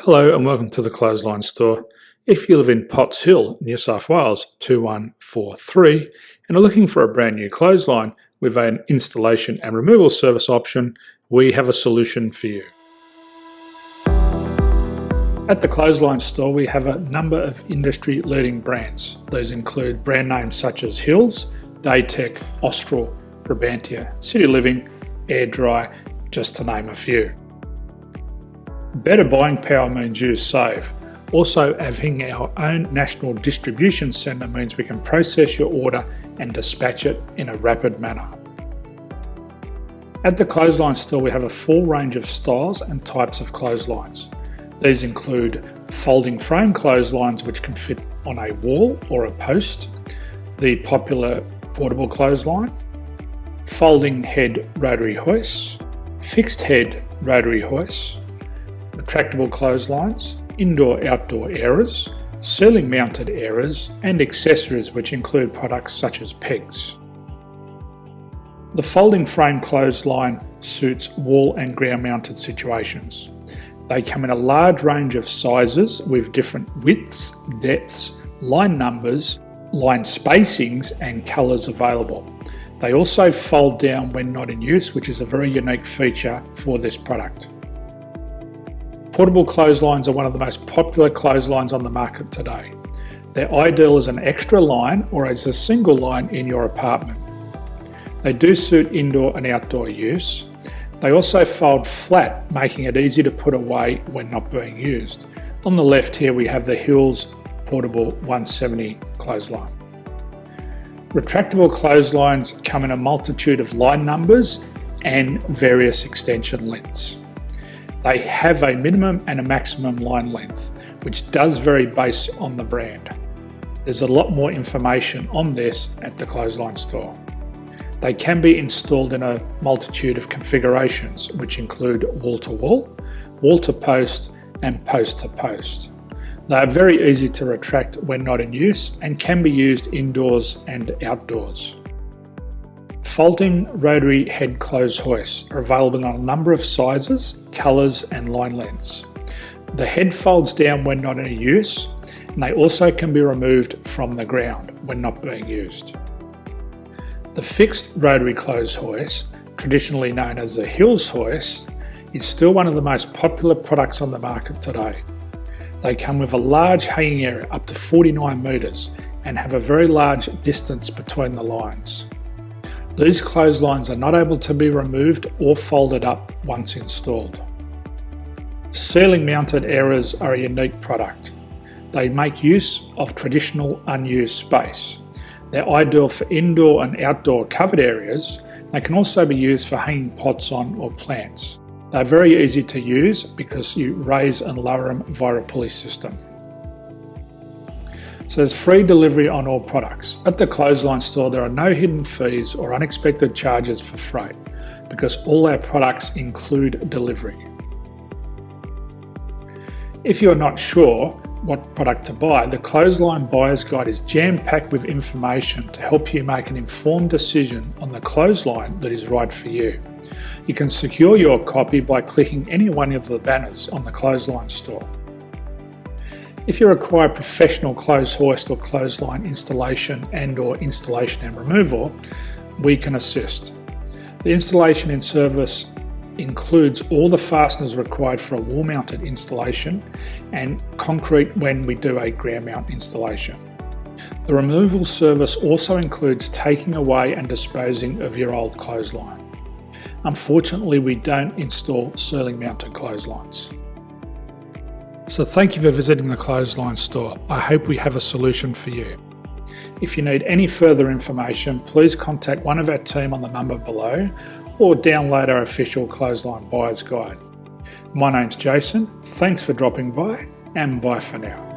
Hello and welcome to the Clothesline Store. If you live in Potts Hill, New South Wales 2143 and are looking for a brand new clothesline with an installation and removal service option, we have a solution for you. At the Clothesline Store we have a number of industry leading brands. These include brand names such as Hills, Daytech, Austral, Brabantia, City Living, Air Dry, just to name a few. Better buying power means you save. Also, having our own national distribution centre means we can process your order and dispatch it in a rapid manner. At the Clothesline Store we have a full range of styles and types of clotheslines. These include folding frame clotheslines which can fit on a wall or a post, the popular portable clothesline, folding head rotary hoists, fixed head rotary hoists, retractable clotheslines, indoor-outdoor airers, ceiling mounted airers and accessories which include products such as pegs. The folding frame clothesline suits wall and ground mounted situations. They come in a large range of sizes with different widths, depths, line numbers, line spacings and colours available. They also fold down when not in use, which is a very unique feature for this product. Portable clotheslines are one of the most popular clotheslines on the market today. They're ideal as an extra line or as a single line in your apartment. They do suit indoor and outdoor use. They also fold flat, making it easy to put away when not being used. On the left here we have the Hills Portable 170 clothesline. Retractable clotheslines come in a multitude of line numbers and various extension lengths. They have a minimum and a maximum line length, which does vary based on the brand. There's a lot more information on this at the Clothesline Store. They can be installed in a multitude of configurations, which include wall-to-wall, wall-to-post and post-to-post. They are very easy to retract when not in use and can be used indoors and outdoors. Folding rotary head clothes hoists are available in a number of sizes, colours and line lengths. The head folds down when not in use and they also can be removed from the ground when not being used. The fixed rotary clothes hoist, traditionally known as the Hills hoist, is still one of the most popular products on the market today. They come with a large hanging area up to 49 metres and have a very large distance between the lines. These clotheslines are not able to be removed or folded up once installed. Ceiling mounted airers are a unique product. They make use of traditional unused space. They're ideal for indoor and outdoor covered areas. They can also be used for hanging pots on or plants. They're very easy to use because you raise and lower them via a pulley system. So there's free delivery on all products. At the Clothesline Store there are no hidden fees or unexpected charges for freight because all our products include delivery. If you are not sure what product to buy, the Clothesline Buyer's Guide is jam-packed with information to help you make an informed decision on the clothesline that is right for you. You can secure your copy by clicking any one of the banners on the Clothesline Store. If you require professional clothes hoist or clothesline installation and/or installation and removal, we can assist. The installation and service includes all the fasteners required for a wall-mounted installation and concrete when we do a ground mount installation. The removal service also includes taking away and disposing of your old clothesline. Unfortunately, we don't install ceiling mounted clotheslines. So thank you for visiting the Clothesline Store. I hope we have a solution for you. If you need any further information, please contact one of our team on the number below or download our official Clothesline Buyer's Guide. My name's Jason, thanks for dropping by and bye for now.